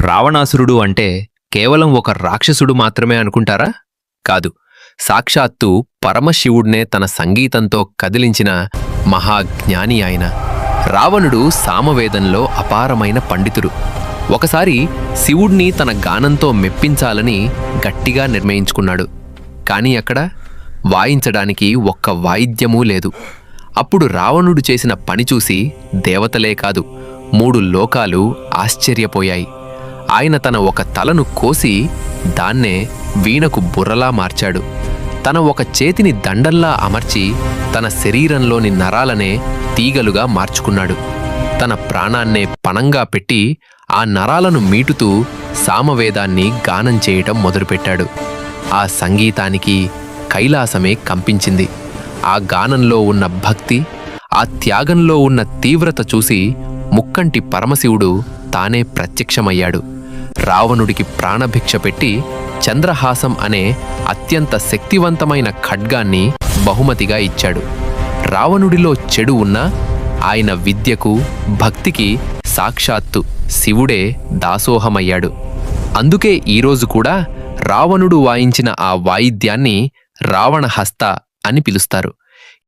రావణాసురుడు అంటే కేవలం ఒక రాక్షసుడు మాత్రమే అనుకుంటారా? కాదు, సాక్షాత్తు పరమశివుడ్నే తన సంగీతంతో కదిలించిన మహాజ్ఞాని ఆయన. రావణుడు సామవేదంలో అపారమైన పండితుడు. ఒకసారి శివుణ్ణి తన గానంతో మెప్పించాలని గట్టిగా నిర్ణయించుకున్నాడు. కాని అక్కడ వాయించడానికి ఒక్క వాయిద్యమూ లేదు. అప్పుడు రావణుడు చేసిన పని చూసి దేవతలే కాదు, 3 లోకాలు ఆశ్చర్యపోయాయి. ఆయన తన ఒక తలను కోసి దాన్నే వీణకు బుర్రలా మార్చాడు. తన ఒక చేతిని దండంలా అమర్చి తన శరీరంలోని నరాలనే తీగలుగా మార్చుకున్నాడు. తన ప్రాణాన్నే పణంగా పెట్టి ఆ నరాలను మీటుతూ సామవేదాన్ని గానం చేయటం మొదలుపెట్టాడు. ఆ సంగీతానికి కైలాసమే కంపించింది. ఆ గానంలో ఉన్న భక్తి, ఆ త్యాగంలో ఉన్న తీవ్రత చూసి ముక్కంటి పరమశివుడు తానే ప్రత్యక్షమయ్యాడు. రావణుడికి ప్రాణభిక్ష పెట్టి చంద్రహాసం అనే అత్యంత శక్తివంతమైన ఖడ్గాన్ని బహుమతిగా ఇచ్చాడు. రావణుడిలో చెడు ఉన్నా ఆయన విద్యకు, భక్తికి సాక్షాత్తు శివుడే దాసోహమయ్యాడు. అందుకే ఈరోజు కూడా రావణుడు వాయించిన ఆ వాయిద్యాన్ని రావణహస్త అని పిలుస్తారు.